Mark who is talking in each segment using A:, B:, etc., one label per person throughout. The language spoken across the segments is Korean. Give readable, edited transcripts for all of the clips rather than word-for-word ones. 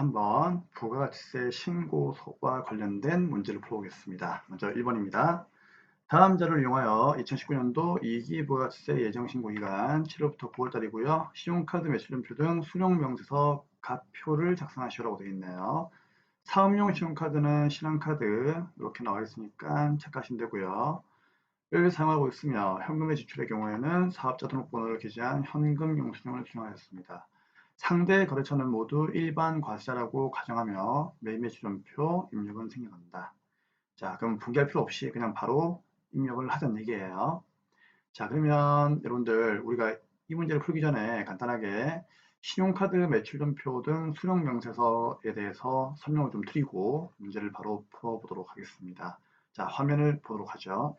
A: 한번 부가가치세 신고서와 관련된 문제를 풀어보겠습니다. 먼저 1번입니다. 다음 자료를 이용하여 2019년도 2기 부가가치세 예정신고기간 7월부터 9월달이고요. 신용카드 매출연표 등 수령명세서 가표를 작성하시라고 되어 있네요. 사업용 신용카드는 신한카드 이렇게 나와 있으니까 체크하시면 되고요. 를 사용하고 있으며 현금의 지출의 경우에는 사업자 등록번호를 기재한 현금 영수증을 수령하였습니다. 상대 거래처는 모두 일반 과세자라고 가정하며 매매출연표 입력은 생략한다. 자, 그럼 분개할 필요 없이 그냥 바로 입력을 하자는 얘기예요. 자, 그러면 여러분들 우리가 이 문제를 풀기 전에 간단하게 신용카드 매출연표 등 수령명세서에 대해서 설명을 좀 드리고 문제를 바로 풀어보도록 하겠습니다. 자, 화면을 보도록 하죠.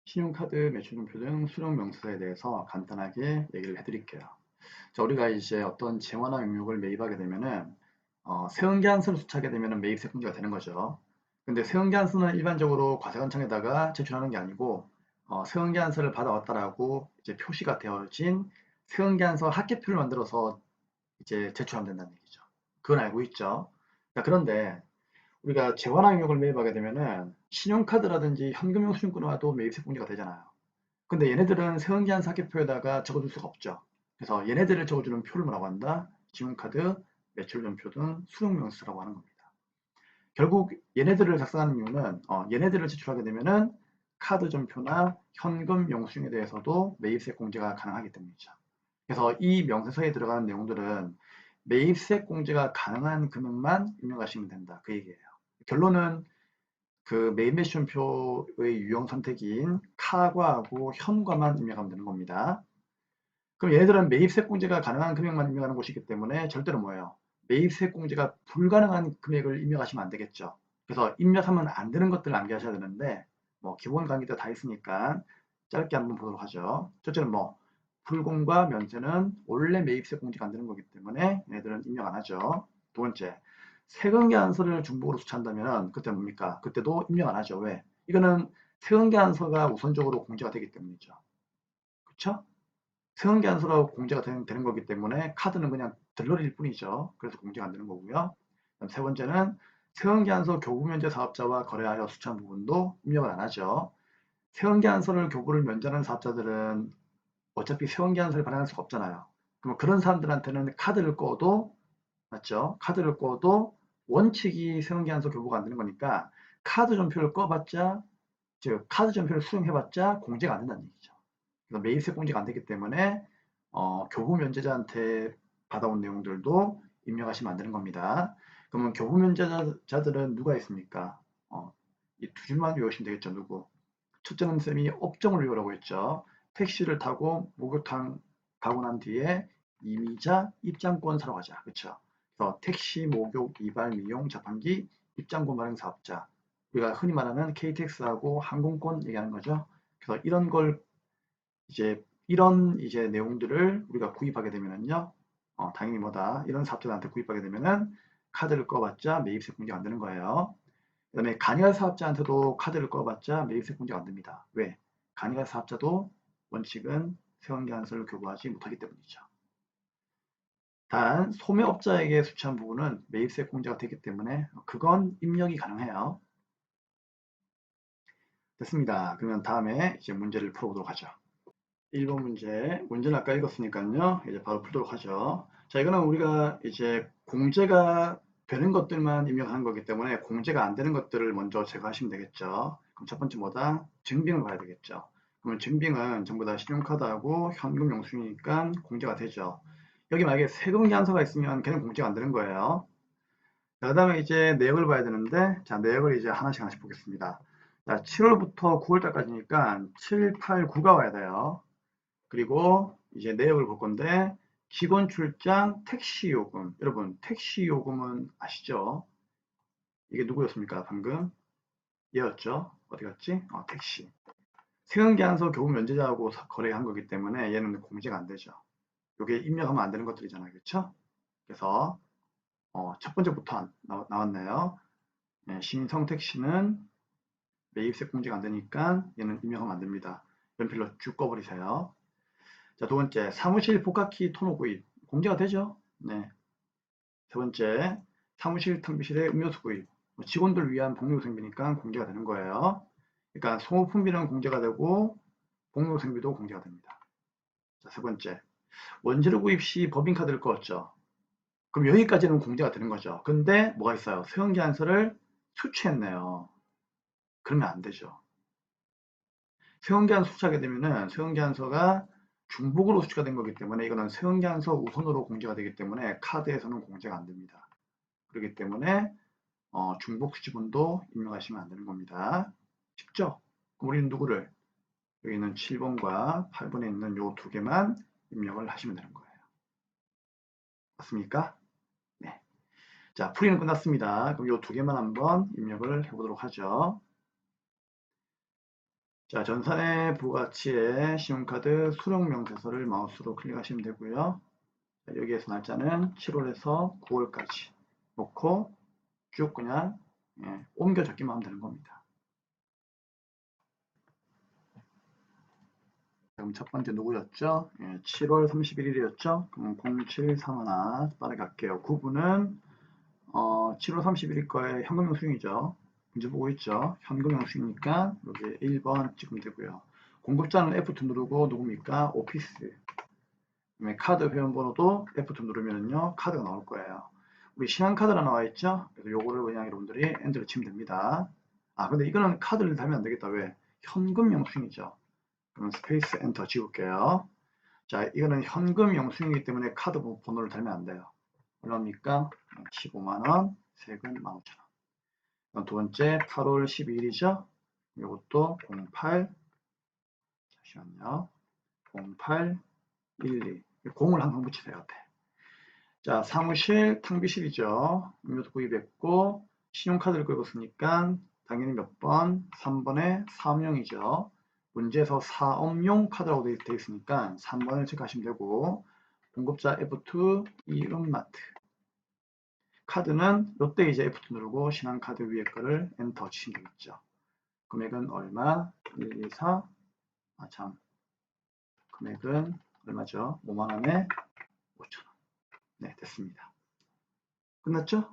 A: 신용카드 매출연표 등 수령명세서에 대해서 간단하게 얘기를 해드릴게요. 자, 우리가 이제 어떤 재원화 명목을 매입하게 되면은 세운계한서를 수취하게 되면은 매입세 공제가 되는 거죠. 근데 세운계한서는 일반적으로 과세관청에다가 제출하는 게 아니고 세운계한서를 받아왔다라고 이제 표시가 되어진 세운계한서 합계표를 만들어서 이제 제출하면 된다는 얘기죠. 그건 알고 있죠. 자, 그런데 우리가 재원화 명목을 매입하게 되면은 신용카드라든지 현금용 수준권을 와도 매입세 공제가 되잖아요. 근데 얘네들은 세운기한 사기표에다가 적어줄 수가 없죠. 그래서 얘네들을 적어주는 표를 뭐라고 한다? 신용카드, 매출연표 등 수령명세서라고 하는 겁니다. 결국 얘네들을 작성하는 이유는 얘네들을 제출하게 되면은 카드 전표나 현금 영수증에 대해서도 매입세 공제가 가능하기 때문이죠. 그래서 이 명세서에 들어가는 내용들은 매입세 공제가 가능한 금액만 입력하시면 된다. 그 얘기예요. 결론은 그 매입매출표의 유형 선택인 카과하고 현과만 입력하면 되는 겁니다. 그럼 얘네들은 매입세공제가 가능한 금액만 입력하는 곳이기 때문에 절대로 뭐예요? 매입세공제가 불가능한 금액을 입력하시면 안 되겠죠. 그래서 입력하면 안 되는 것들을 암기하셔야 되는데 뭐 기본 강의도 다 있으니까 짧게 한번 보도록 하죠. 첫째는 뭐 불공과 면세는 원래 매입세공제가 안 되는 거기 때문에 얘네들은 입력 안 하죠. 두 번째, 세금계안서를 중복으로 수취한다면 그때 뭡니까? 그때도 입력 안 하죠. 왜? 이거는 세금계안서가 우선적으로 공제가 되기 때문이죠. 그렇죠? 세금계안서라고 공제가 되는 거기 때문에 카드는 그냥 들러리일 뿐이죠. 그래서 공제가 안 되는 거고요. 그다음 세 번째는 세금계안서 교부면제 사업자와 거래하여 수취한 부분도 입력을 안 하죠. 세금계안서를 교부를 면제하는 사업자들은 어차피 세금계안서를 발행할 수가 없잖아요. 그럼 그런 사람들한테는 카드를 꺼도 맞죠? 카드를 꺼도 원칙이 세금계산서 교부가 안 되는 거니까 카드 전표를 꺼봤자 즉 카드 전표를 수령해봤자 공제가 안 된다는 얘기죠. 그래서 매입세 공제가 안 되기 때문에 교부 면제자한테 받아온 내용들도 입력하시면 안 되는 겁니다. 그러면 교부 면제자들은 누가 있습니까? 이 두 줄만 외우시면 되겠죠. 누구? 첫째는 쌤이 업종을 외우라고 했죠. 택시를 타고 목욕탕 가고 난 뒤에 이미자 입장권 사러 가자. 그렇죠? 그래서 택시, 목욕, 이발, 미용, 자판기, 입장권 발행 사업자. 우리가 흔히 말하는 KTX하고 항공권 얘기하는 거죠. 그래서 이런 이제 내용들을 우리가 구입하게 되면은요, 당연히 뭐다. 이런 사업자들한테 구입하게 되면은 카드를 꺼봤자 매입세 공제가 안 되는 거예요. 그 다음에 간이가 사업자한테도 카드를 꺼봤자 매입세 공제가 안 됩니다. 왜? 간이가 사업자도 원칙은 세원계산서를 교부하지 못하기 때문이죠. 단 소매업자에게 수취한 부분은 매입세 공제가 되기 때문에 그건 입력이 가능해요. 됐습니다. 그러면 다음에 이제 문제를 풀어보도록 하죠. 1번 문제는 아까 읽었으니까요. 이제 바로 풀도록 하죠. 자, 이거는 우리가 이제 공제가 되는 것들만 입력하는 거기 때문에 공제가 안 되는 것들을 먼저 제거하시면 되겠죠. 그럼 첫 번째 뭐다? 증빙을 봐야 되겠죠. 그러면 증빙은 전부 다 신용카드하고 현금 영수증이니까 공제가 되죠. 여기 만약에 세금 계산서가 있으면 걔는 공제가 안 되는 거예요. 자, 그 다음에 이제 내역을 봐야 되는데, 자, 내역을 이제 하나씩 보겠습니다. 자, 7월부터 9월달까지니까 7, 8, 9가 와야 돼요. 그리고 이제 내역을 볼 건데, 직원 출장 택시 요금. 여러분, 택시 요금은 아시죠? 이게 누구였습니까? 방금? 얘였죠? 어디 갔지? 택시. 세금계산서 교부 면제자하고 거래한 거기 때문에 얘는 공제가 안 되죠. 이게 입력하면 안 되는 것들이잖아요. 그렇죠? 그래서 첫 번째부터 나왔네요. 네, 신성택시는 매입세 공제가 안 되니까 얘는 입력하면 안 됩니다. 연필로 쭉 꺼버리세요. 자, 두 번째, 사무실 복합키 토너 구입. 공제가 되죠? 네. 세 번째, 사무실 탕비실에 음료수 구입, 직원들 위한 복리후생비니까 공제가 되는 거예요. 그러니까 소모품비는 공제가 되고 복리후생비도 공제가 됩니다. 자, 세 번째, 원재료 구입 시 법인카드를 꺼었죠. 그럼 여기까지는 공제가 되는 거죠. 근데 뭐가 있어요? 세원기한서를 수취했네요. 그러면 안 되죠. 세원기한서 수취하게 되면은 세원기한서가 중복으로 수취가 된 거기 때문에 이거는 세원기한서 우선으로 공제가 되기 때문에 카드에서는 공제가 안 됩니다. 그렇기 때문에 중복 수취분도 입력하시면 안 되는 겁니다. 쉽죠? 그럼 우리는 누구를? 여기 있는 7번과 8번에 있는 요 두 개만 입력을 하시면 되는 거예요. 맞습니까? 네. 자, 풀이는 끝났습니다. 그럼 요 두 개만 한번 입력을 해보도록 하죠. 자, 전산의 부가치의 신용카드 수령명세서를 마우스로 클릭하시면 되고요. 자, 여기에서 날짜는 7월에서 9월까지 놓고 쭉 그냥 옮겨 적기만 하면 되는 겁니다. 그럼 첫 번째 누구였죠? 7월 31일이었죠? 그럼 0731 빠르게 갈게요. 9분은 7월 31일 거에 현금 영수증이죠. 문제 보고 있죠? 현금 영수증이니까 여기 1번 찍으면 되고요. 공급자는 F2 누르고 누굽니까? 오피스. 그다음에 카드 회원번호도 F2 누르면요 카드가 나올 거예요. 우리 신한카드라 나와 있죠? 그래서 요거를 그냥 여러분들이 엔터를 치면 됩니다. 아 근데 이거는 카드를 달면 안 되겠다. 왜? 현금 영수증이죠. 그럼 스페이스 엔터 지울게요. 자, 이거는 현금 영수증이기 때문에 카드 번호를 달면 안 돼요. 얼마입니까? 15만원, 세금 15,000원. 두 번째, 8월 12일이죠? 이것도 08, 잠시만요. 0812. 0을 항상 붙이세요, 앞에. 자, 사무실, 탕비실이죠. 음료수 구입했고, 신용카드를 긁었으니까 당연히 몇 번? 3번에 사업용이죠. 문제에서 사업용 카드라고 되어 있으니까 3번을 체크하시면 되고, 공급자 F2 이음마트. 카드는 이때 이제 F2 누르고 신한카드 위에 거를 엔터 치시면 되겠죠. 금액은 얼마? 124. 아, 참. 금액은 얼마죠? 5만원에 5천원. 네, 됐습니다. 끝났죠?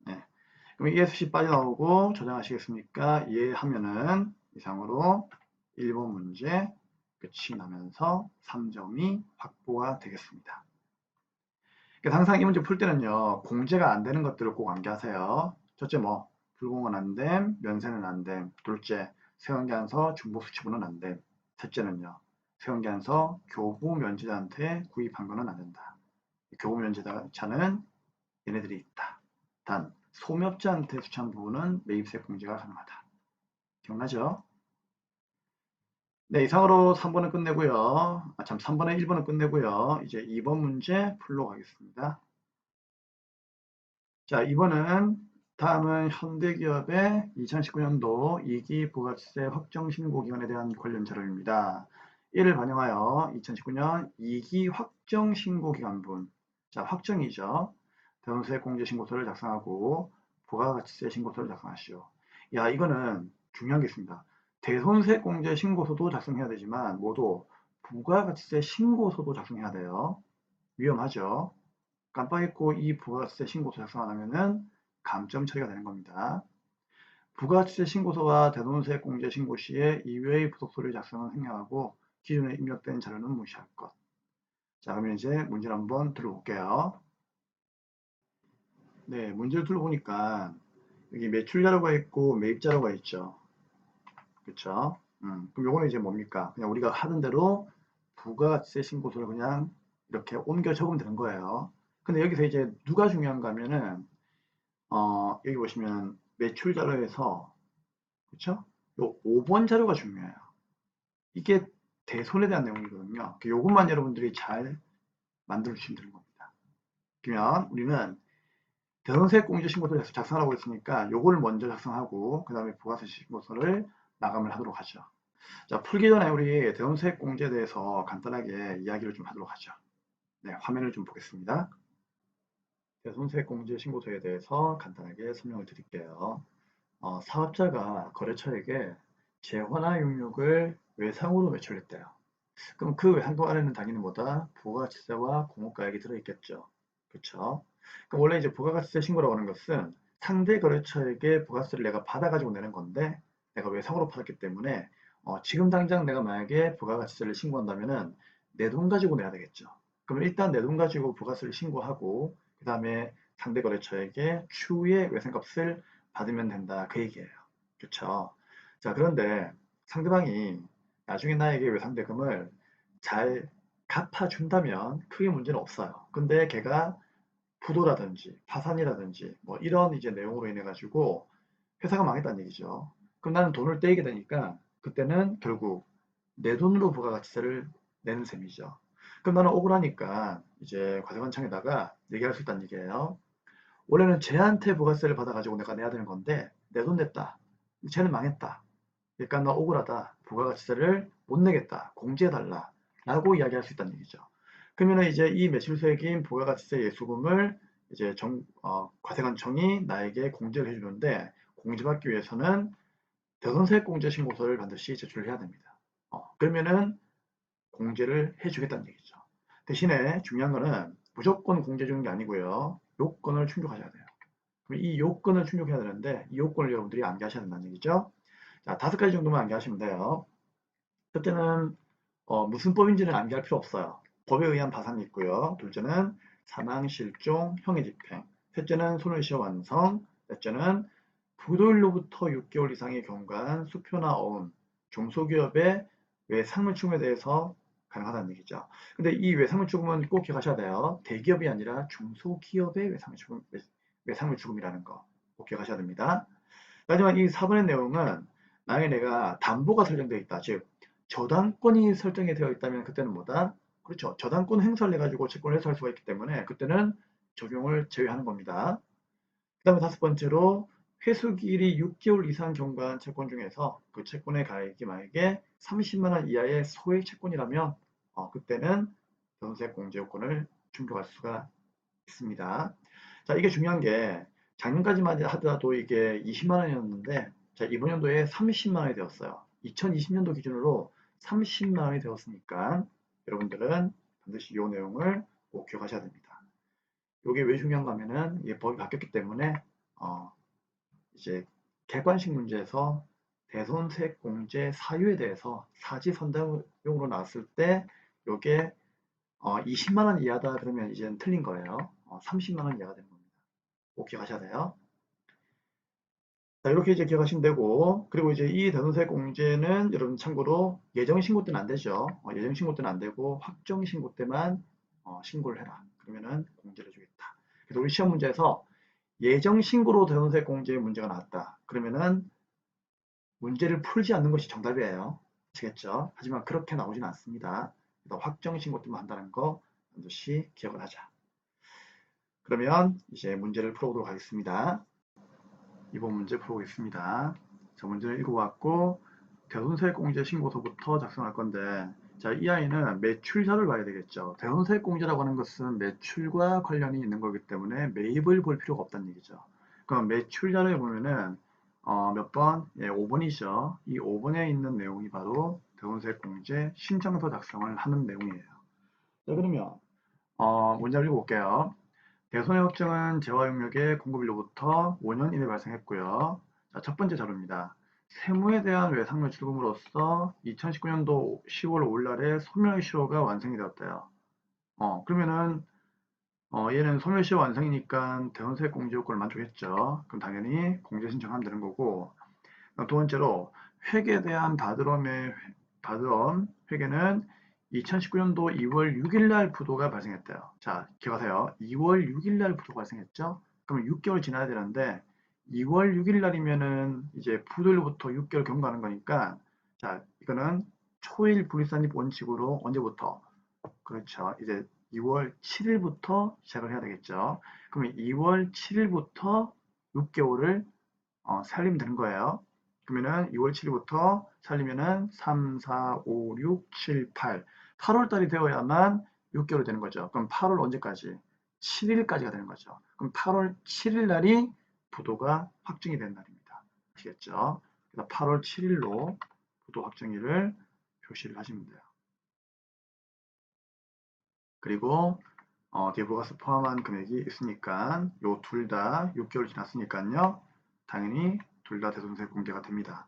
A: 네. 그럼 ESC 빠져나오고 저장하시겠습니까? 예 하면은 이상으로 1번 문제 끝이 나면서 3점이 확보가 되겠습니다. 그래서 항상 이 문제 풀 때는요, 공제가 안 되는 것들을 꼭 암기하세요. 첫째 뭐, 불공은 안 됨, 면세는 안 됨. 둘째, 세원기한서 중복수치분은 안 됨. 셋째는요, 세원기한서 교부 면제자한테 구입한 거는 안 된다. 교부 면제자는 얘네들이 있다. 단, 소매업자한테 수취한 부분은 매입세 공제가 가능하다. 기억나죠? 네, 이상으로 3번은 끝내고요. 3번에 1번은 끝내고요. 이제 2번 문제 풀러 가겠습니다. 자, 이번은 다음은 현대기업의 2019년도 2기 부가세 확정 신고 기간에 대한 관련 자료입니다. 이를 반영하여 2019년 2기 확정 신고 기간분, 자, 확정이죠. 대손세 공제 신고서를 작성하고 부가가치세 신고서를 작성하시오. 야, 이거는 중요한 게 있습니다. 대손세 공제 신고서도 작성해야 되지만 모두 부가가치세 신고서도 작성해야 돼요. 위험하죠. 깜빡했고 이 부가가치세 신고서 작성 안 하면은 감점 처리가 되는 겁니다. 부가가치세 신고서와 대손세 공제 신고 시에 이외의 부속서류 작성은 행하고 기존에 입력된 자료는 무시할 것. 자, 그러면 이제 문제를 한번 들어볼게요. 네, 문제를 들어보니까 여기 매출 자료가 있고 매입 자료가 있죠. 그렇죠? 그럼 요거는 이제 뭡니까? 그냥 우리가 하던 대로 부가가치세 신고서를 그냥 이렇게 옮겨 적으면 되는 거예요. 근데 여기서 이제 누가 중요한가 하면은 여기 보시면 매출 자료에서 그렇죠? 요 5번 자료가 중요해요. 이게 대손에 대한 내용이거든요. 요것만 여러분들이 잘 만들어 주시면 되는 겁니다. 그러면 우리는 대손세 공제 신고서를 작성하고 있으니까 요거를 먼저 작성하고 그 다음에 부가세 신고서를 마감을 하도록 하죠. 자, 풀기 전에 우리 대손세 공제에 대해서 간단하게 이야기를 좀 하도록 하죠. 네, 화면을 좀 보겠습니다. 대손세 공제 신고서에 대해서 간단하게 설명을 드릴게요. 사업자가 거래처에게 재화나 용역을 외상으로 매출했대요. 그럼 그 외상도 안에는 당연히 뭐다? 부가가치세와 공모가액이 들어있겠죠. 그렇죠? 그럼 원래 이제 부가가치세 신고라고 하는 것은 상대 거래처에게 부가세를 내가 받아가지고 내는 건데 내가 외상으로 팔았기 때문에 지금 당장 내가 만약에 부가가치세를 신고한다면은 내 돈 가지고 내야 되겠죠. 그럼 일단 내 돈 가지고 부가세를 신고하고 그 다음에 상대 거래처에게 추후에 외상값을 받으면 된다 그 얘기예요. 그렇죠? 자 그런데 상대방이 나중에 나에게 외상대금을 잘 갚아준다면 크게 문제는 없어요. 근데 걔가 부도라든지 파산이라든지 뭐 이런 이제 내용으로 인해 가지고 회사가 망했다는 얘기죠. 그럼 나는 돈을 떼이게 되니까 그때는 결국 내 돈으로 부가가치세를 내는 셈이죠. 그럼 나는 억울하니까 이제 과세관청에다가 얘기할 수 있다는 얘기예요. 원래는 쟤한테 부가세를 받아가지고 내가 내야 되는 건데 내 돈 냈다. 쟤는 망했다. 그러니까 나 억울하다. 부가가치세를 못 내겠다. 공제해달라. 라고 이야기할 수 있다는 얘기죠. 그러면 이제 이 매출수익인 부가가치세 예수금을 이제 과세관청이 나에게 공제를 해주는데 공제받기 위해서는 대손세액 공제 신고서를 반드시 제출을 해야 됩니다. 그러면은 공제를 해주겠다는 얘기죠. 대신에 중요한 거는 무조건 공제 주는 게 아니고요. 요건을 충족하셔야 돼요. 그럼 이 요건을 충족해야 되는데 이 요건을 여러분들이 암기하셔야 된다는 얘기죠. 자, 5가지 정도만 암기하시면 돼요. 첫째는 무슨 법인지는 암기할 필요 없어요. 법에 의한 파산이 있고요. 둘째는 사망, 실종, 형해집행. 셋째는 소멸시효 완성. 넷째는 부도일로부터 6개월 이상의 경과한 수표나 어음, 중소기업의 외상물 추금에 대해서 가능하다는 얘기죠. 근데 이 외상물 추금은 꼭 기억하셔야 돼요. 대기업이 아니라 중소기업의 외상물 추금이라는 거 꼭 기억하셔야 됩니다. 하지만 이 4번의 내용은 만약에 내가 담보가 설정되어 있다. 즉 저당권이 설정이 되어 있다면 그때는 뭐다? 그렇죠. 저당권 행사를 해가지고 채권을 해소할 수가 있기 때문에 그때는 적용을 제외하는 겁니다. 그 다음에 5번째로 회수기일이 6개월 이상 경과한 채권 중에서 그 채권의 가액이 만약에 30만 원 이하의 소액 채권이라면 그때는 전세 공제 요건을 충족할 수가 있습니다. 자, 이게 중요한 게 작년까지만 하더라도 이게 20만 원이었는데 자, 이번 연도에 30만 원이 되었어요. 2020년도 기준으로 30만 원이 되었으니까 여러분들은 반드시 이 내용을 꼭 기억하셔야 됩니다. 이게 왜 중요한가 하면은 이게 법이 바뀌었기 때문에 이제 객관식 문제에서 대손세액 공제 사유에 대해서 사지선다용으로 나왔을 때 이게 20만 원 이하다 그러면 이제는 틀린 거예요. 30만 원 이하가 되는 겁니다. 꼭 기억하셔야 돼요. 자, 이렇게 이제 기억하시면 되고, 그리고 이제 이 대손세 공제는 여러분 참고로 예정 신고 때는 안 되죠. 예정 신고 때는 안 되고 확정 신고 때만 신고를 해라. 그러면은 공제를 주겠다. 그래서 우리 시험 문제에서 예정 신고로 대손세 공제 문제가 나왔다. 그러면은 문제를 풀지 않는 것이 정답이에요. 아시겠죠? 하지만 그렇게 나오진 않습니다. 그래서 확정 신고 때만 한다는 거 반드시 기억을 하자. 그러면 이제 문제를 풀어보도록 하겠습니다. 이번 문제 풀어보겠습니다. 자, 문제를 읽어봤고 대손세액공제 신고서부터 작성할 건데 자, 이 아이는 매출자를 봐야 되겠죠. 대손세액공제라고 하는 것은 매출과 관련이 있는 거기 때문에 매입을 볼 필요가 없다는 얘기죠. 그럼 매출자를 보면은 몇 번? 예, 5번이죠. 이 5번에 있는 내용이 바로 대손세액공제 신청서 작성을 하는 내용이에요. 자, 그러면 문제를 읽어볼게요. 대손해 확정은 재화 용역의 공급일로부터 5년 이내 발생했고요. 자, 첫 번째 자료입니다. 세무에 대한 외상물 출금으로써 2019년도 10월 5일날에 소멸시효가 완성이 되었대요. 그러면은 얘는 소멸시효 완성이니까 대손세 공제 요건을 만족했죠. 그럼 당연히 공제 신청하면 되는 거고. 두 번째로 회계에 대한 받으럼 회계는 2019년도 2월 6일 날 부도가 발생했대요. 자, 기억하세요. 2월 6일 날 부도가 발생했죠? 그럼 6개월 지나야 되는데 2월 6일 날이면은 이제 부도일로부터 6개월 경과하는 거니까 자, 이거는 초일 불이산입 원칙으로 언제부터? 그렇죠. 이제 2월 7일부터 시작을 해야 되겠죠. 그러면 2월 7일부터 6개월을 살리면 되는 거예요. 그러면은 2월 7일부터 살리면은 3, 4, 5, 6, 7, 8. 8월 달이 되어야만 6개월이 되는 거죠. 그럼 8월 언제까지? 7일까지가 되는 거죠. 그럼 8월 7일 날이 부도가 확정이 된 날입니다. 아시겠죠? 그래서 8월 7일로 부도 확정일을 표시를 하시면 돼요. 그리고 뒤에 부가세 포함한 금액이 있으니까 요 둘 다 6개월 지났으니까요. 당연히 둘 다 대손세 공제가 됩니다.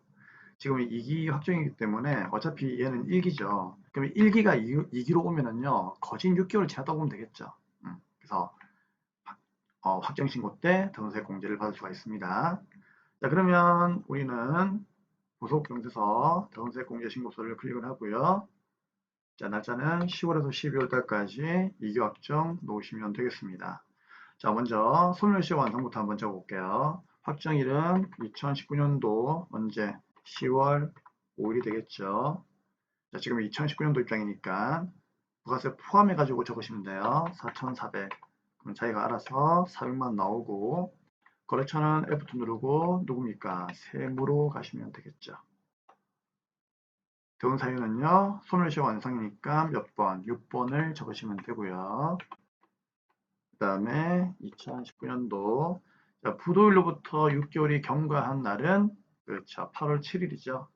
A: 지금 2기 확정이기 때문에 어차피 얘는 1기죠. 그럼 1기가 2기로 오면은요. 거진 6개월 지났다고 보면 되겠죠. 그래서 확정신고 때 대손세 공제를 받을 수가 있습니다. 자, 그러면 우리는 부속경제서 대손세 공제 신고서를 클릭을 하고요. 자, 날짜는 10월에서 12월 달까지 2기 확정 놓으시면 되겠습니다. 자, 먼저 소멸시효 완성부터 한번 적어볼게요. 확정일은 2019년도 언제? 10월 5일이 되겠죠. 자, 지금 2019년도 입장이니까 부가세 포함해가지고 적으시면 돼요. 4,400. 그럼 자기가 알아서 400만 나오고 거래처는 F2 누르고 누굽니까? 세무로 가시면 되겠죠. 대운 사유는요. 소멸시효 완성이니까 몇 번? 6번을 적으시면 되고요. 그 다음에 2019년도 부도일로부터 6개월이 경과한 날은 그렇죠. 8월 7일이죠.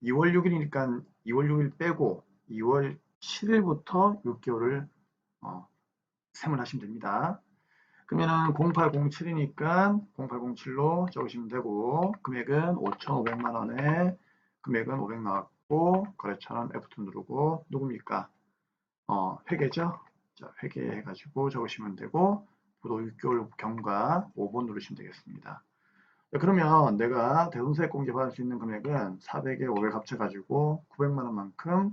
A: 2월 6일이니까 2월 6일 빼고 2월 7일부터 6개월을 셈을 하시면 됩니다. 그러면은 0807이니까 0807로 적으시면 되고 금액은 5,500만 원에 금액은 500 나왔고 거래처는 F2 누르고 누굽니까? 회계죠. 자, 회계해가지고 적으시면 되고 부도 6개월 경과 5번 누르시면 되겠습니다. 자, 그러면 내가 대손세 공제 받을 수 있는 금액은 400에 500 합쳐가지고 900만 원만큼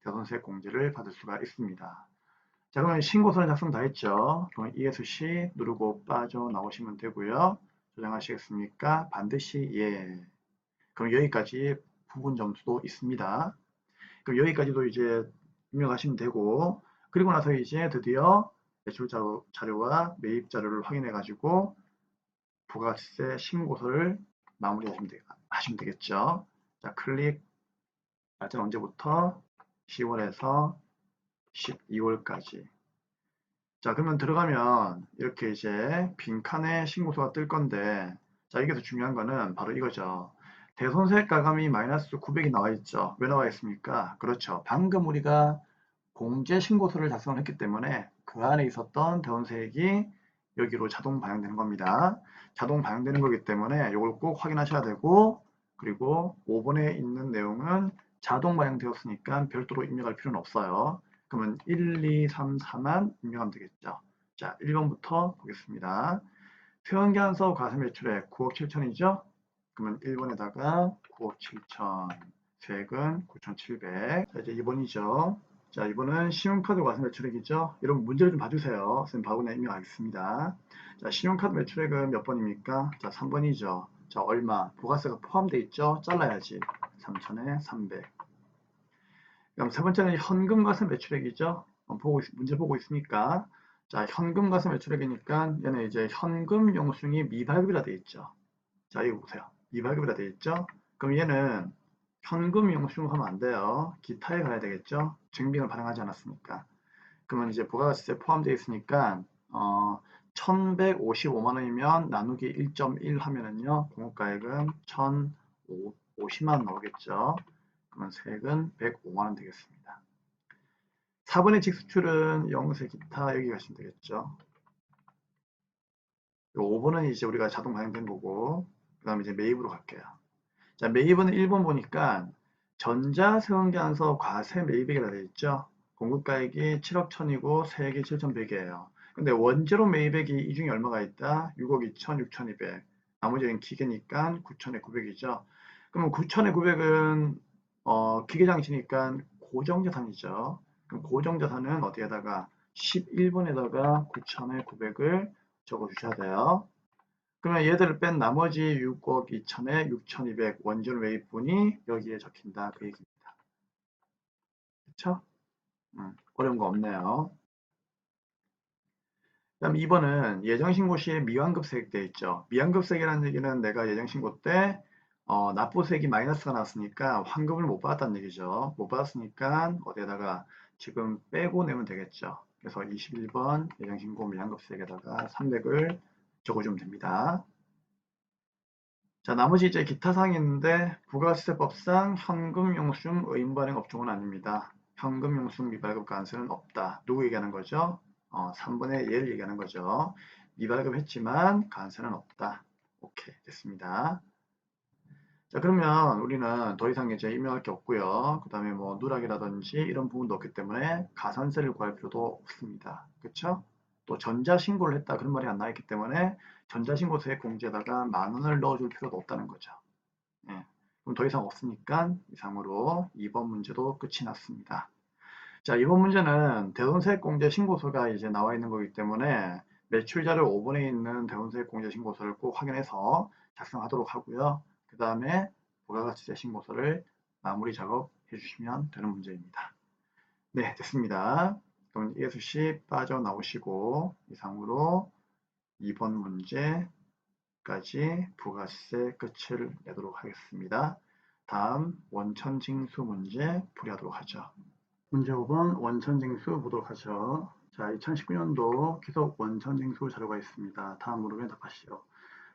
A: 대손세 공제를 받을 수가 있습니다. 자, 그러면 신고서는 작성 다 했죠. 그러면 ESC 누르고 빠져나오시면 되고요. 저장하시겠습니까? 반드시 예. 그럼 여기까지 부분 점수도 있습니다. 그럼 여기까지도 이제 입력하시면 되고 그리고 나서 이제 드디어 매출 자료와 매입 자료를 확인해 가지고 부가세 신고서를 마무리하시면 되겠죠. 자, 클릭. 날짜는 언제부터? 10월에서 12월까지. 자, 그러면 들어가면 이렇게 이제 빈칸에 신고서가 뜰 건데, 자, 여기서 중요한 거는 바로 이거죠. 대손세 가감이 마이너스 900이 나와 있죠. 왜 나와 있습니까? 그렇죠. 방금 우리가 공제 신고서를 작성을 했기 때문에 그 안에 있었던 대손세액이 여기로 자동 반영되는 겁니다. 자동 반영되는 거기 때문에 이걸 꼭 확인하셔야 되고, 그리고 5번에 있는 내용은 자동 반영되었으니까 별도로 입력할 필요는 없어요. 그러면 1, 2, 3, 4만 입력하면 되겠죠. 자, 1번부터 보겠습니다. 세원기한서 과세 매출액 9억 7천이죠? 그러면 1번에다가 9억 7천, 세액은 9,700. 자, 이제 2번이죠. 자, 이번은 신용카드 과세 매출액이죠. 여러분 문제를 좀 봐주세요. 선생님 바로 그냥 입력하겠습니다. 자, 신용카드 매출액은 몇 번입니까? 자, 3번이죠. 자, 얼마? 부가세가 포함되어 있죠? 잘라야지. 3천에 300. 그럼 세 번째는 현금 과세 매출액이죠. 문제 보고 있으니까. 자, 현금 과세 매출액이니까 얘는 이제 현금 영수증이 미발급이라 되어 있죠. 자, 이거 보세요. 미발급이라 되어 있죠. 그럼 얘는 현금 영수증 하면 안 돼요. 기타에 가야 되겠죠. 증빙을 발행하지 않았으니까. 그러면 이제 부가세 포함되어 있으니까 1155만 원이면 나누기 1.1 하면은요. 공업가액은 1,050만 원 나오겠죠. 그러면 세액은 105만 원 되겠습니다. 4번의 직수출은 영세 기타 여기 가시면 되겠죠. 5번은 이제 우리가 자동 반영된 거고 그 다음에 이제 매입으로 갈게요. 자, 매입은 1번 보니까 전자세원기한서 과세 매입액이라 되어 있죠. 공급가액이 7억 1천이고 세액이 7,100이에요. 근데 원재료 매입액이 이 중에 얼마가 있다? 6억 2천, 6,200. 나머지는 기계니까 9천에 900이죠. 그러면 9천에 900은 기계장치니까 고정자산이죠. 그럼 고정자산은 어디에다가 11번에다가 9천에 900을 적어주셔야 돼요. 그러면 얘들을 뺀 나머지 6억 2천에 6,200 원전 매입분이 여기에 적힌다 그 얘기입니다. 그쵸? 어려운 거 없네요. 그다음 2번은 예정신고 시에 미완급세액 돼 있죠. 미완급세액이라는 얘기는 내가 예정신고 때 납부세액이 마이너스가 났으니까 환급을 못 받았다는 얘기죠. 못 받았으니까 어디에다가 지금 빼고 내면 되겠죠. 그래서 21번 예정신고 미완급세액에다가 300을 적어주면 됩니다. 자, 나머지 이제 기타 사항이 있는데 부가세법상 현금 영수증 의무 발행 업종은 아닙니다. 현금 영수증 미발급 관세는 없다. 누구 얘기하는 거죠? 3분의 1을 얘기하는 거죠. 미발급했지만 간세는 없다. 오케이, 됐습니다. 자, 그러면 우리는 더 이상 이제 입력할 게 없고요. 그 다음에 뭐 누락이라든지 이런 부분도 없기 때문에 가산세를 구할 필요도 없습니다. 그렇죠? 또 전자신고를 했다 그런 말이 안 나와 있기 때문에 전자신고세 공제에다가 10,000원을 넣어줄 필요도 없다는 거죠. 예. 그럼 더 이상 없으니까 이상으로 2번 문제도 끝이 났습니다. 자, 이번 문제는 대손세액공제 신고서가 이제 나와 있는 거기 때문에 매출자료 5번에 있는 대손세액공제 신고서를 꼭 확인해서 작성하도록 하고요. 그 다음에 부가가치세 신고서를 마무리 작업해 주시면 되는 문제입니다. 네, 됐습니다. 그럼 예수씨 빠져나오시고 이상으로 2번 문제까지 부가세 끝을 내도록 하겠습니다. 다음 원천징수 문제 풀이하도록 하죠. 문제 5번 원천징수 보도록 하죠. 자, 2019년도 기속 원천징수 자료가 있습니다. 다음 물음에 답하시오.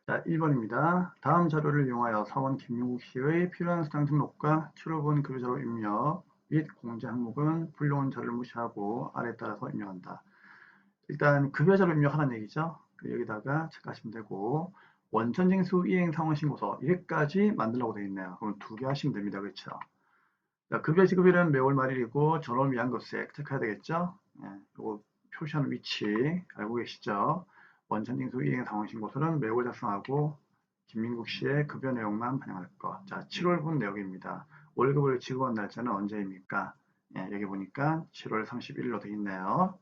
A: 자, 1번입니다. 다음 자료를 이용하여 사원 김용국 씨의 필요한 수당 등록과 7호분 급여자료 입력 및 공제 항목은 불려온 자료를 무시하고 아래에 따라서 입력한다. 일단 급여자료 입력하라는 얘기죠. 여기다가 체크하시면 되고 원천징수 이행 상환 신고서 여기까지 만들라고 되어 있네요. 그럼 2개 하시면 됩니다. 그렇죠? 자, 급여 지급일은 매월 말일이고 전월 미환급세 체크해야 되겠죠? 예, 요거 표시하는 위치 알고 계시죠? 원천징수 이행 상환신고서는 매월 작성하고 김민국 씨의 급여 내용만 반영할 것. 자, 7월분 내역입니다. 월급을 지급한 날짜는 언제입니까? 예, 여기 보니까 7월 31일로 되어 있네요.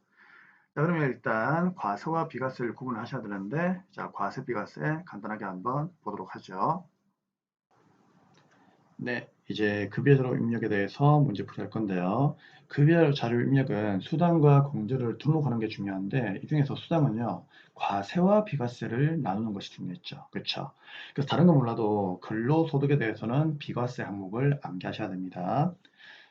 A: 자, 그러면 일단 과세와 비과세를 구분하셔야 되는데, 자, 과세, 비과세 간단하게 한번 보도록 하죠. 네, 이제 급여 자료 입력에 대해서 문제 풀이할 건데요. 급여 자료 입력은 수당과 공제를 등록하는 게 중요한데 이 중에서 수당은요, 과세와 비과세를 나누는 것이 중요했죠. 그렇죠? 그래서 다른 건 몰라도 근로소득에 대해서는 비과세 항목을 암기하셔야 됩니다.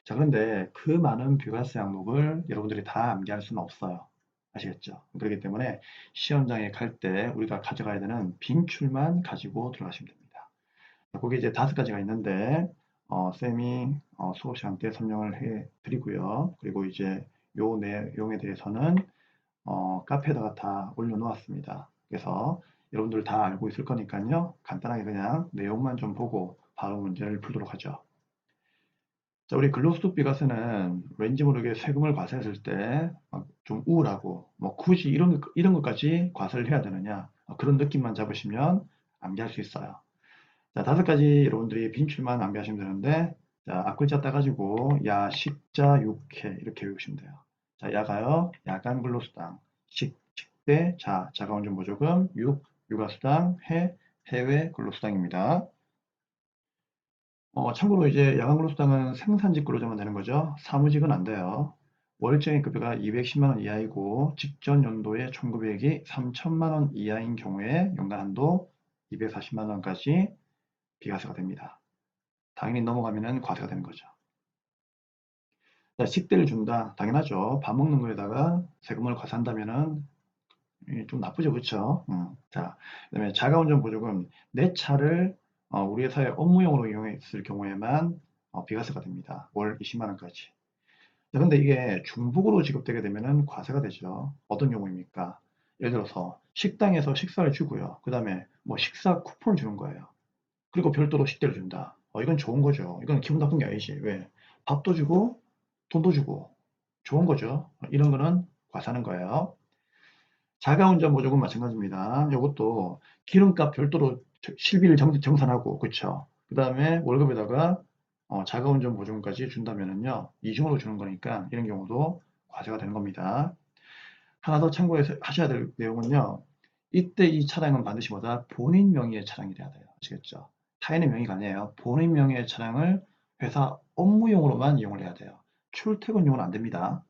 A: 자, 그런데 그 많은 비과세 항목을 여러분들이 다 암기할 수는 없어요. 아시겠죠? 그렇기 때문에 시험장에 갈 때 우리가 가져가야 되는 빈출만 가지고 들어가시면 됩니다. 거기 이제 5가지가 있는데 쌤이 수업 시간 때 설명을 해 드리고요. 그리고 이제 요 내용에 대해서는 카페에다가 다 올려놓았습니다. 그래서 여러분들 다 알고 있을 거니까요. 간단하게 그냥 내용만 좀 보고 바로 문제를 풀도록 하죠. 자, 우리 근로소득 비과세는 왠지 모르게 세금을 과세했을 때 좀 우울하고 뭐 굳이 이런 것까지 과세를 해야 되느냐 그런 느낌만 잡으시면 암기할 수 있어요. 자, 5가지 여러분들이 빈출만 암기하시면 되는데, 자, 앞글자 따가지고, 야, 식자, 육회, 이렇게 외우시면 돼요. 자, 야가요, 야간 근로수당, 식대, 자가운전 보조금, 육아수당, 해외 근로수당입니다. 참고로 이제 야간 근로수당은 생산직 근로자만 되는 거죠. 사무직은 안 돼요. 월정액 급여가 210만 원 이하이고, 직전 연도의 총급액이 3천만 원 이하인 경우에 연간 한도 240만 원까지 비과세가 됩니다. 당연히 넘어가면은 과세가 되는 거죠. 자, 식대를 준다. 당연하죠. 밥 먹는 거에다가 세금을 과세한다면은 좀 나쁘죠. 그렇죠? 자, 그다음에 자가운전 보조금 내 차를 우리 회사의 업무용으로 이용했을 경우에만 비과세가 됩니다. 월 20만 원까지. 자, 근데 이게 중복으로 지급되게 되면은 과세가 되죠. 어떤 경우입니까? 예를 들어서 식당에서 식사를 주고요. 그 다음에 뭐 식사 쿠폰을 주는 거예요. 그리고 별도로 식대를 준다. 이건 좋은 거죠. 이건 기분 나쁜 게 아니지. 왜? 밥도 주고 돈도 주고 좋은 거죠. 이런 거는 과세하는 거예요. 자가운전 보조금 마찬가지입니다. 이것도 기름값 별도로 실비를 정산하고 그렇죠. 그 다음에 월급에다가 자가운전 보조금까지 준다면은요 이중으로 주는 거니까 이런 경우도 과세가 되는 겁니다. 하나 더 참고해서 하셔야 될 내용은요. 이때 이 차량은 반드시 뭐다? 본인 명의의 차량이 돼야 돼요. 아시겠죠? 타인의 명의가 아니에요. 본인 명의의 차량을 회사 업무용으로만 이용을 해야 돼요. 출퇴근용은 안 됩니다.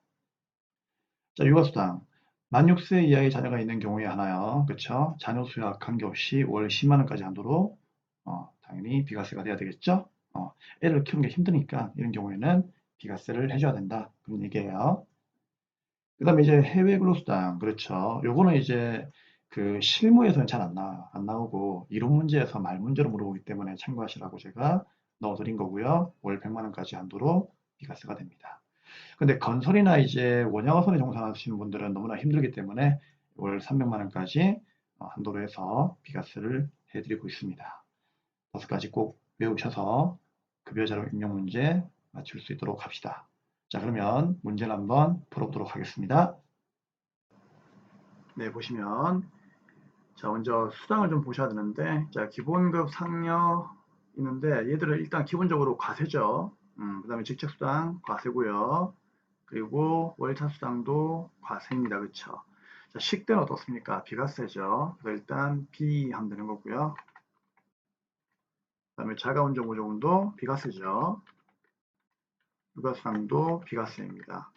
A: 자, 육아수당. 만 6세 이하의 자녀가 있는 경우에 하나요. 그쵸? 자녀 수야 관계없이 월 10만 원까지 한도로 당연히 비과세가 돼야 되겠죠? 애를 키우는 게 힘드니까 이런 경우에는 비과세를 해줘야 된다. 그런 얘기예요. 그 다음에 이제 해외 근로수당. 그렇죠. 요거는 이제 그 실무에서는 잘 안 나오고 이론 문제에서 말 문제로 물어보기 때문에 참고하시라고 제가 넣어드린 거고요. 월 100만 원까지 한도로 비과세가 됩니다. 근데 건설이나 이제 원양어선에 종사하시는 분들은 너무나 힘들기 때문에 월 300만 원까지 한도로 해서 비과세를 해드리고 있습니다. 5가지 꼭 외우셔서 급여자료 입력 문제 맞출 수 있도록 합시다. 자, 그러면 문제를 한번 풀어보도록 하겠습니다. 네, 보시면 자, 먼저 수당을 좀 보셔야 되는데, 자, 기본급 상여 있는데 얘들은 일단 기본적으로 과세죠. 그 다음에 직책수당 과세고요. 그리고 월차수당도 과세입니다. 그쵸? 자, 식대는 어떻습니까? 비과세죠. 그래서 일단 B 하면 되는 거고요. 그 다음에 자가운전보조금도 비과세죠. 육아수당도 비과세입니다.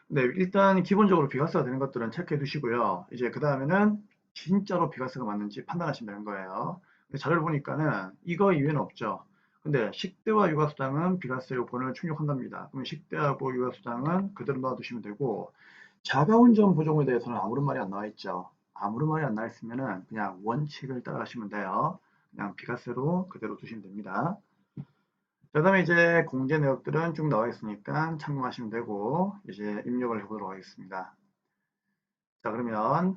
A: 네, 일단 기본적으로 비과세가 되는 것들은 체크해 두시고요. 이제 그 다음에는 진짜로 비과세가 맞는지 판단하시면 되는 거예요. 자료를 보니까는 이거 이외에는 없죠. 근데 식대와 육아수당은 비과세 요건을 충족한답니다. 그러면 식대하고 육아수당은 그대로 놔두시면 되고, 자가운전 보조금에 대해서는 아무런 말이 안 나와 있죠. 아무런 말이 안 나와 있으면은 그냥 원칙을 따라가시면 돼요. 그냥 비과세로 그대로 두시면 됩니다. 그 다음에 이제 공제 내역들은 쭉 나와 있으니까 참고하시면 되고, 이제 입력을 해보도록 하겠습니다. 자, 그러면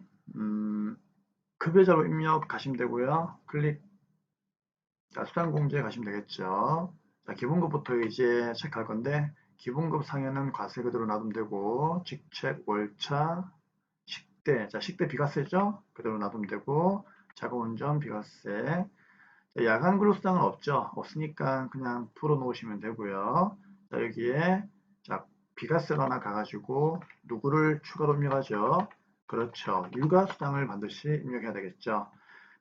A: 급여자로 입력 가시면 되고요. 클릭. 자, 수당공제 가시면 되겠죠. 자, 기본급부터 이제 체크할 건데, 기본급 상여는 과세 그대로 놔두면 되고, 직책, 월차, 식대. 자, 식대 비과세죠? 그대로 놔두면 되고, 자가운전 비과세. 자, 야간 근로수당은 없죠? 없으니까 그냥 풀어놓으시면 되고요. 자, 여기에 자, 비과세로 하나 가가지고 누구를 추가로 입력하죠? 그렇죠. 육아수당을 반드시 입력해야 되겠죠.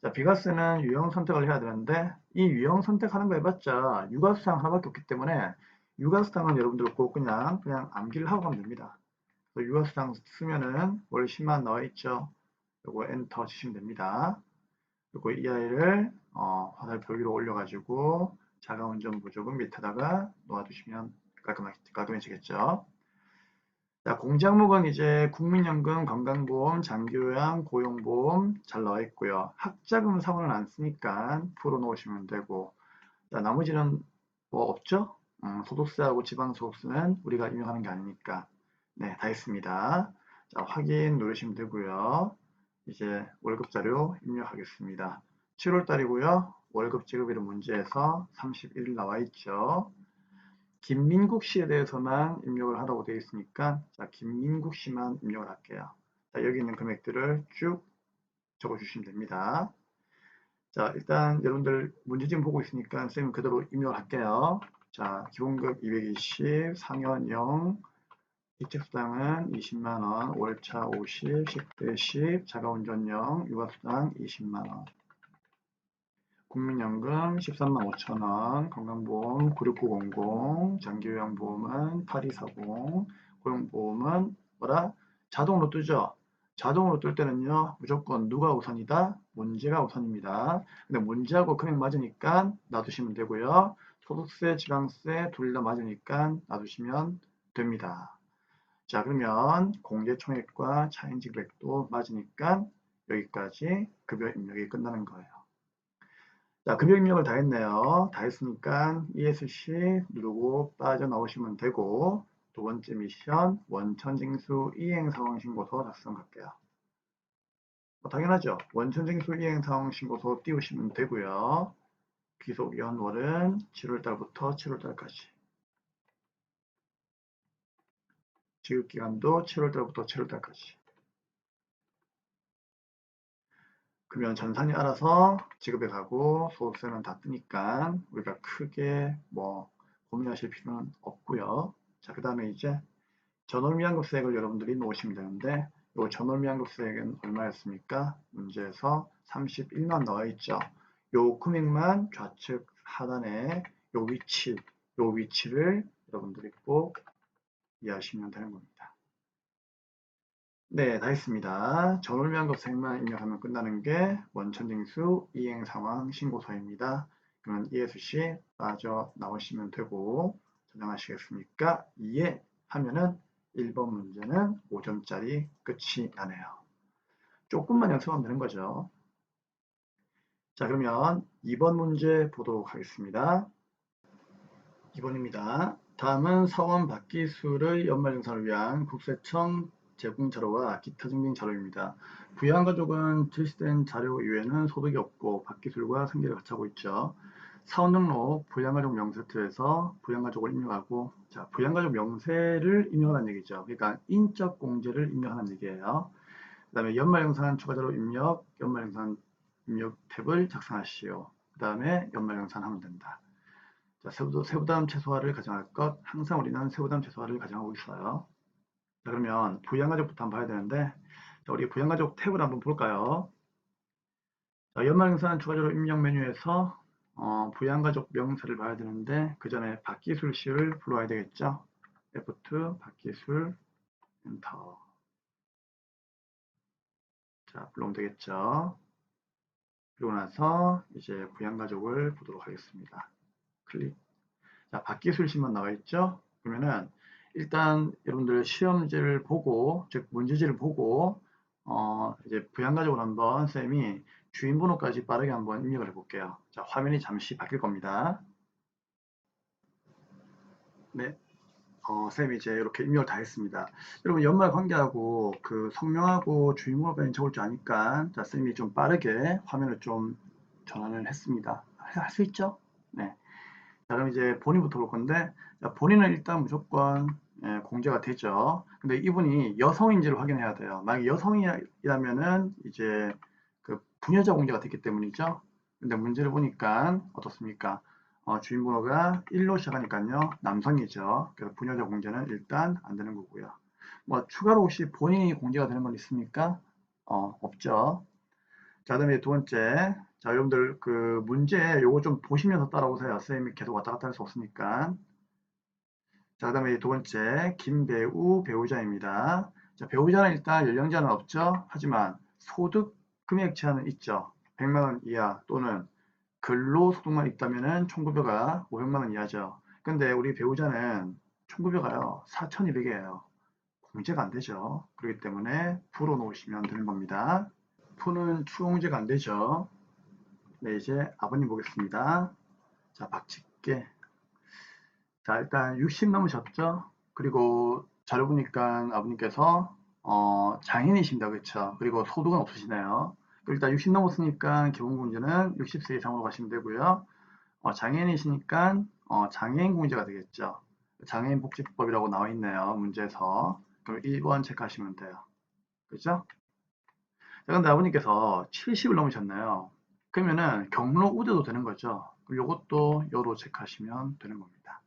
A: 자, 비과세는 유형 선택을 해야 되는데 이 유형 선택하는 거 해봤자 육아수당 하나밖에 없기 때문에 육아수당은 여러분들 꼭 그냥 암기를 하고 가면 됩니다. 육아수당 쓰면은 월 10만 나와 있죠. 요거 엔터 치시면 됩니다. 그리고 이 아이를 화살표 위로 올려가지고 자가운전 보조금 밑에다가 놓아두시면 깔끔해지겠죠. 자, 공제항목은 이제 국민연금, 건강보험, 장기요양, 고용보험 잘 나와 있고요. 학자금 사원은 안 쓰니까 풀어놓으시면 되고, 자, 나머지는 뭐 없죠? 소득세하고 지방소득세는 우리가 입력하는 게 아니니까. 네, 다 있습니다. 자, 확인 누르시면 되고요. 이제 월급자료 입력하겠습니다. 7월 달이고요. 월급 지급일은 문제에서 31일 나와 있죠. 김민국 씨에 대해서만 입력을 하라고 되어 있으니까 자, 김민국 씨만 입력을 할게요. 자, 여기 있는 금액들을 쭉 적어주시면 됩니다. 자, 일단 여러분들 문제 지금 보고 있으니까 선생님 그대로 입력을 할게요. 자, 기본급 220, 상현 0, 직책수당은 20만원, 월차 50, 식대 10, 자가운전 0, 육아수당 20만원. 국민연금 13만 5천원, 건강보험 96900, 장기요양보험은 8240, 고용보험은 뭐라? 자동으로 뜨죠? 자동으로 뜰 때는요, 무조건 누가 우선이다? 문제가 우선입니다. 근데 문제하고 금액 맞으니까 놔두시면 되고요. 소득세, 지방세 둘 다 맞으니까 놔두시면 됩니다. 자, 그러면 공제총액과 차인지급액도 맞으니까 여기까지 급여 입력이 끝나는 거예요. 자, 급여 입력을 다 했네요. 다 했으니까 ESC 누르고 빠져나오시면 되고, 두 번째 미션 원천징수 이행상황신고서 작성할게요. 당연하죠. 원천징수 이행상황신고서 띄우시면 되고요. 귀속연월은 7월달부터 7월달까지. 지급기간도 7월달부터 7월달까지. 그러면 전산이 알아서 지급해 가고 소득세는 다 뜨니까 우리가 크게 뭐 고민하실 필요는 없고요. 자, 그 다음에 이제 전월미환급세액을 여러분들이 놓으시면 되는데 이 전월미환급세액은 얼마였습니까? 문제에서 31만 나와 있죠. 요 금액만 좌측 하단에 요 위치를 여러분들이 꼭 이해하시면 되는 겁니다. 네, 다 했습니다. 전월미환급세액만 입력하면 끝나는 게 원천징수 이행상황 신고서입니다. 그러면 ESC 빠져나오시면 되고 저장하시겠습니까? 이해 하면은 1번 문제는 5점짜리 끝이 나네요. 조금만 연습하면 되는 거죠. 자, 그러면 2번 문제 보도록 하겠습니다. 2번입니다. 다음은 사원 박기술의 연말정산을 위한 국세청 제공 자료와 기타 증빙 자료입니다. 부양한 가족은 제시된 자료 이외에는 소득이 없고 박기술과 생계를 같이 하고 있죠. 사원 등록 부양가족 명세표에서 부양가족을 입력하고, 자, 부양가족 명세를 입력하는 얘기죠. 그러니까 인적 공제를 입력하는 얘기예요. 그 다음에 연말정산 추가자료 입력, 연말정산 입력 탭을 작성하시오. 그 다음에 연말정산하면 된다. 자, 세부담 최소화를 가정할 것. 항상 우리는 세부담 최소화를 가정하고 있어요. 자, 그러면 부양가족부터 한번 봐야 되는데, 자, 우리 부양가족 탭을 한번 볼까요? 자, 연말정산 추가자료 입력 메뉴에서 부양가족 명세를 봐야 되는데, 그 전에 박기술 씨를 불러야 되겠죠? F2 박기술 엔터. 자, 불러오면 되겠죠? 그리고 나서 이제 부양가족을 보도록 하겠습니다. 클릭. 자, 박기술 씨만 나와 있죠? 그러면은 일단 여러분들 시험지를 보고, 즉 문제지를 보고 이제 부양가족을 한번 쌤이 주인번호까지 빠르게 한번 입력을 해볼게요. 자, 화면이 잠시 바뀔 겁니다. 네, 쌤이 이제 이렇게 입력을 다 했습니다. 여러분 연말 관계하고 그 성명하고 주인번호까지 적을 줄 아니까, 자, 쌤이 좀 빠르게 화면을 좀 전환을 했습니다. 할 수 있죠? 네. 자, 그럼 이제 본인부터 볼 건데, 자, 본인은 일단 무조건 공제가 되죠. 근데 이분이 여성인지를 확인해야 돼요. 만약 여성이라면은 이제 그 부녀자 공제가 됐기 때문이죠. 근데 문제를 보니까 어떻습니까? 주인번호가 1로 시작하니까요. 남성이죠. 그래서 부녀자 공제는 일단 안 되는 거고요. 뭐 추가로 혹시 본인이 공제가 되는 건 있습니까? 없죠. 자, 그다음에 두 번째. 자, 여러분들 그 문제 요거 좀 보시면서 따라오세요. 선생님이 계속 왔다 갔다 할 수 없으니까. 자, 그다음에 두 번째. 김배우 배우자입니다. 자, 배우자는 일단 연령 제한은 없죠. 하지만 소득 금액 제한은 있죠. 100만 원 이하 또는 근로소득만 있다면은 총급여가 500만 원 이하죠. 근데 우리 배우자는 총급여가요 4,200이에요. 공제가 안 되죠. 그렇기 때문에 불어 놓으시면 되는 겁니다. 푸는 추공제가 안 되죠. 네, 이제 아버님 보겠습니다. 자, 박집게. 자, 일단 60 넘으셨죠? 그리고 자료 보니까 아버님께서 장인이십니다. 그렇죠? 그리고 소득은 없으시네요. 일단 60 넘었으니까 기본공제는 60세 이상으로 가시면 되고요. 장애인이시니까 장애인 공제가 되겠죠. 장애인 복지법이라고 나와 있네요. 문제에서. 그럼 1번 체크하시면 돼요. 그렇죠? 자, 근데 아버님께서 70을 넘으셨나요? 그러면은 경로 우대도 되는 거죠. 요것도 요로 체크하시면 되는 겁니다.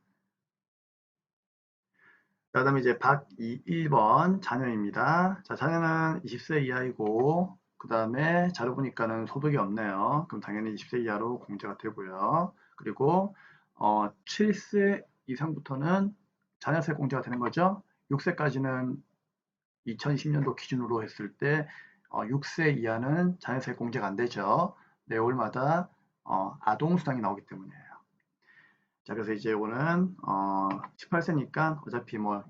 A: 자, 그다음에 이제 박 1번 자녀입니다. 자, 자녀는 20세 이하이고, 그 다음에 자료 보니까는 소득이 없네요. 그럼 당연히 20세 이하로 공제가 되고요. 그리고 7세 이상부터는 자녀세 공제가 되는 거죠. 6세까지는 2010년도 기준으로 했을 때 6세 이하는 자녀세 공제가 안 되죠. 매월마다 아동수당이 나오기 때문이에요. 자, 그래서 이제 이거는 18세니까 어차피 뭐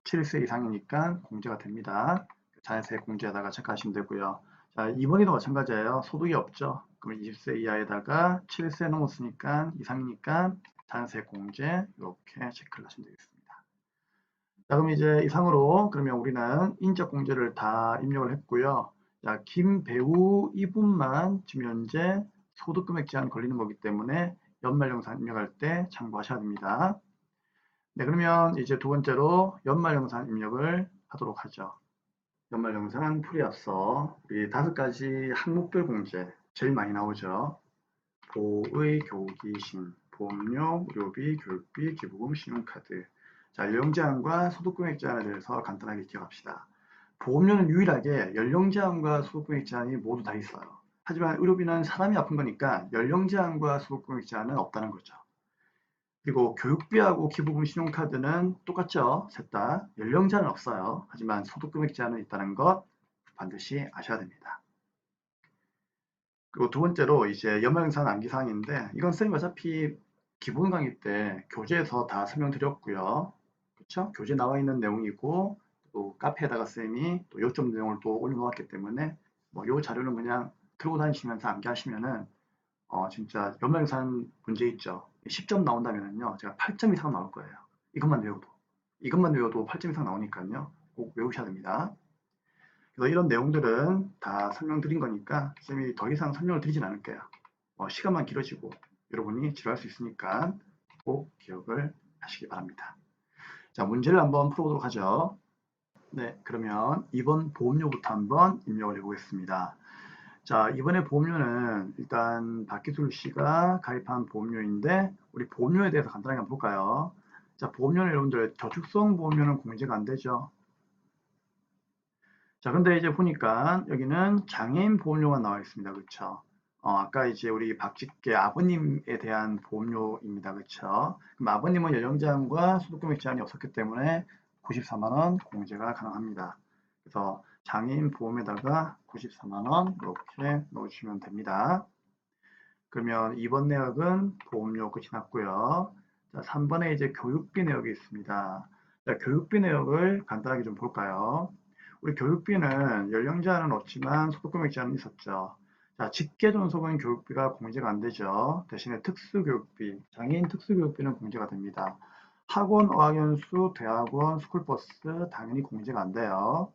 A: 7세 이상이니까 공제가 됩니다. 자녀세 공제에다가 체크하시면 되고요. 자, 이번에도 마찬가지예요. 소득이 없죠. 그럼 20세 이하에다가 7세 넘었으니까 이상이니까 자녀세 공제 이렇게 체크를 하시면 되겠습니다. 자, 그럼 이제 이상으로 그러면 우리는 인적 공제를 다 입력을 했고요. 자, 김배우 이분만 지금 현재 소득금액 제한 걸리는 거기 때문에 연말정산 입력할 때 참고하셔야 됩니다. 네, 그러면 이제 두 번째로 연말정산 입력을 하도록 하죠. 연말정산 풀이앞서 우리 5가지 항목별 공제 제일 많이 나오죠. 보의, 교기신, 보험료, 의료비, 교육비, 기부금, 신용카드. 자, 연령 제한과 소득금액 제한에 대해서 간단하게 기억합시다. 보험료는 유일하게 연령 제한과 소득금액 제한이 모두 다 있어요. 하지만 의료비는 사람이 아픈 거니까 연령 제한과 소득금액 제한은 없다는 거죠. 그리고 교육비하고 기부금, 신용카드는 똑같죠. 셋 다 연령 제한은 없어요. 하지만 소득금액 제한은 있다는 것 반드시 아셔야 됩니다. 그리고 두 번째로 이제 연말정산 암기사항인데, 이건 쌤이 어차피 기본 강의 때 교재에서 다 설명드렸고요. 그렇죠? 교재 나와 있는 내용이고, 또 카페에다가 쌤이 또 요점 내용을 또 올려놓았기 때문에 뭐 요 자료는 그냥 들고 다니시면서 암기하시면은 진짜 연말정산 문제 있죠. 10점 나온다면요 제가 8점 이상 나올 거예요. 이것만 외워도 8점 이상 나오니까요. 꼭 외우셔야 됩니다. 그래서 이런 내용들은 다 설명드린 거니까 쌤이 더 이상 설명을 드리진 않을게요. 시간만 길어지고 여러분이 지루할 수 있으니까 꼭 기억을 하시기 바랍니다. 자, 문제를 한번 풀어보도록 하죠. 네, 그러면 이번 보험료부터 한번 입력을 해보겠습니다. 자, 이번에 보험료는 일단 박기술 씨가 가입한 보험료인데 우리 보험료에 대해서 간단하게 한번 볼까요? 자, 보험료는 여러분들 저축성 보험료는 공제가 안 되죠. 자, 근데 이제 보니까 여기는 장애인 보험료가 나와 있습니다. 그렇죠? 아까 이제 우리 박직계 아버님에 대한 보험료입니다. 그렇죠? 그럼 아버님은 연령제한과 소득금액 제한이 없었기 때문에 94만 원 공제가 가능합니다. 그래서 장애인 보험에다가 94만 원 이렇게 넣어주시면 됩니다. 그러면 2번 내역은 보험료 끝이 났고요. 자, 3번에 이제 교육비 내역이 있습니다. 자, 교육비 내역을 간단하게 좀 볼까요? 우리 교육비는 연령 제한은 없지만 소득금액 제한은 있었죠. 자, 직계존속은 교육비가 공제가 안 되죠. 대신에 특수교육비, 장애인 특수교육비는 공제가 됩니다. 학원, 어학연수, 대학원, 스쿨버스 당연히 공제가 안 돼요.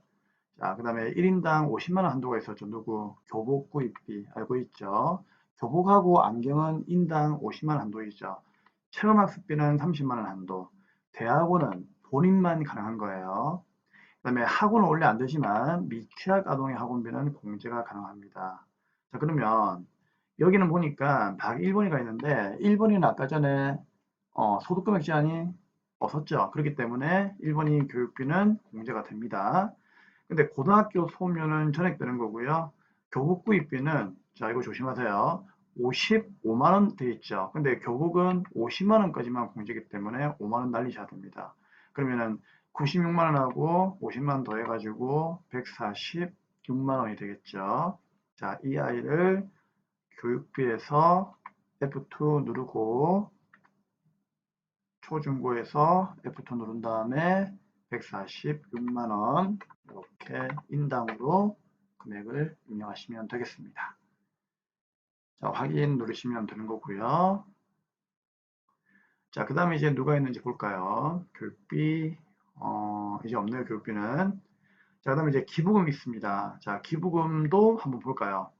A: 자, 그 다음에 1인당 50만 원 한도가 있었죠. 누구? 교복 구입비 알고 있죠? 교복하고 안경은 인당 50만 원 한도이죠. 체험학습비는 30만 원 한도. 대학원은 본인만 가능한 거예요. 그 다음에 학원은 원래 안 되지만 미취학 아동의 학원비는 공제가 가능합니다. 자, 그러면 여기는 보니까 박 1번이가 있는데 1번이는 아까 전에 소득금액 제한이 없었죠. 그렇기 때문에 1번이 교육비는 공제가 됩니다. 근데 고등학교 소묘는 전액되는 거고요. 교복 구입비는 자 이거 조심하세요. 55만 원 돼 있죠. 근데 교복은 50만 원까지만 공제기 때문에 5만 원 날리셔야 됩니다. 그러면은 96만 원하고 50만 원 더해가지고 146만 원이 되겠죠. 자, 이 아이를 교육비에서 F2 누르고 초중고에서 F2 누른 다음에 146만 원 이렇게 인당으로 금액을 입력하시면 되겠습니다. 자, 확인 누르시면 되는 거고요. 자, 그 다음에 이제 누가 있는지 볼까요? 교육비, 이제 없네요, 교육비는. 자, 그 다음에 이제 기부금 있습니다. 자, 기부금도 한번 볼까요?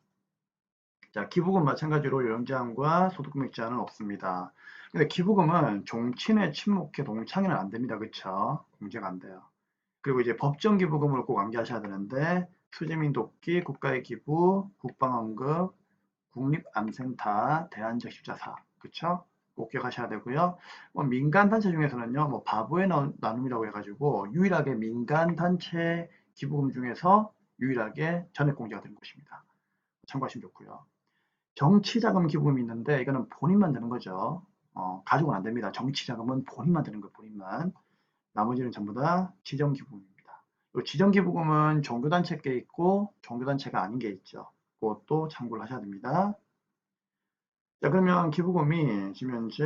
A: 자, 기부금 마찬가지로 연장과 소득금액 제한은 없습니다. 근데 기부금은 종친에 친목해 동창회는 안 됩니다. 그쵸? 공제가 안 돼요. 그리고 이제 법정 기부금을 꼭 암기하셔야 되는데 수재민 돕기, 국가의 기부, 국방원급, 국립암센터, 대안적 십자사, 그쵸? 꼭 기억하셔야 되고요. 민간단체 중에서는요, 바보의 나눔이라고 해가지고 유일하게 민간단체 기부금 중에서 유일하게 전액 공제가 되는 것입니다. 참고하시면 좋고요. 정치자금 기부금이 있는데 이거는 본인만 되는 거죠. 가족은 안 됩니다. 정치자금은 본인만 되는 거예요. 본인만. 나머지는 전부 다 지정기부금입니다. 지정기부금은 종교단체께 있고 종교단체가 아닌 게 있죠. 그것도 참고를 하셔야 됩니다. 자, 그러면 기부금이 지금 현재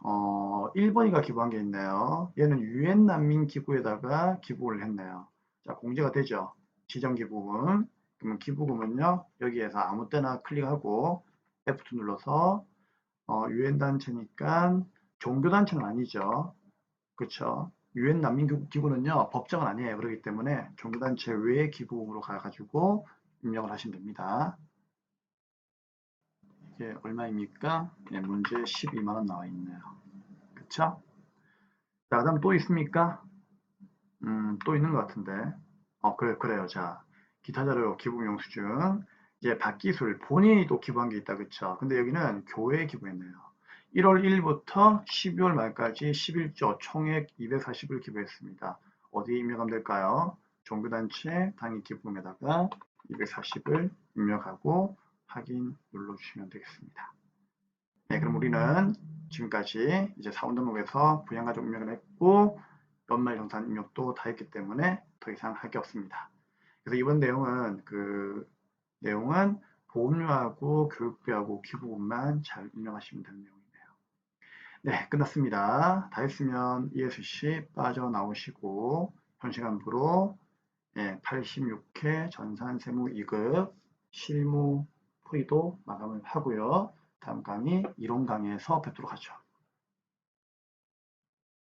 A: 1번이가 기부한 게 있네요. 얘는 유엔 난민 기구에다가 기부를 했네요. 자, 공제가 되죠. 지정기부금. 그러면 기부금은요. 여기에서 아무 때나 클릭하고 F2 눌러서 유엔 단체니까 종교단체는 아니죠. 그렇죠. 유엔 난민기구는요 법정은 아니에요. 그렇기 때문에 종교단체 외의 기부금으로 가가지고 입력을 하시면 됩니다. 이게 얼마입니까? 네, 문제 12만 원 나와 있네요. 그쵸? 자, 그다음 또 있습니까? 또 있는 것 같은데. 그래요. 자, 기타 자료 기부 영수증. 이제 박기술 본인이 또 기부한 게 있다. 그쵸? 근데 여기는 교회에 기부했네요. 1월 1일부터 12월 말까지 11조 총액 240을 기부했습니다. 어디에 입력하면 될까요? 종교단체 당일 기부금에다가 240을 입력하고 확인 눌러주시면 되겠습니다. 네, 그럼 우리는 지금까지 이제 사원등록에서 부양가족 입력을 했고 연말정산 입력도 다 했기 때문에 더 이상 할 게 없습니다. 그래서 이번 내용은 보험료하고 교육비하고 기부금만 잘 입력하시면 되는 내용이네요. 네, 끝났습니다. 다 했으면 ESC 빠져나오시고 현시간부로 86회 전산세무 2급 실무 토의도 마감을 하고요. 다음 강의 이론 강의에서 뵙도록 하죠.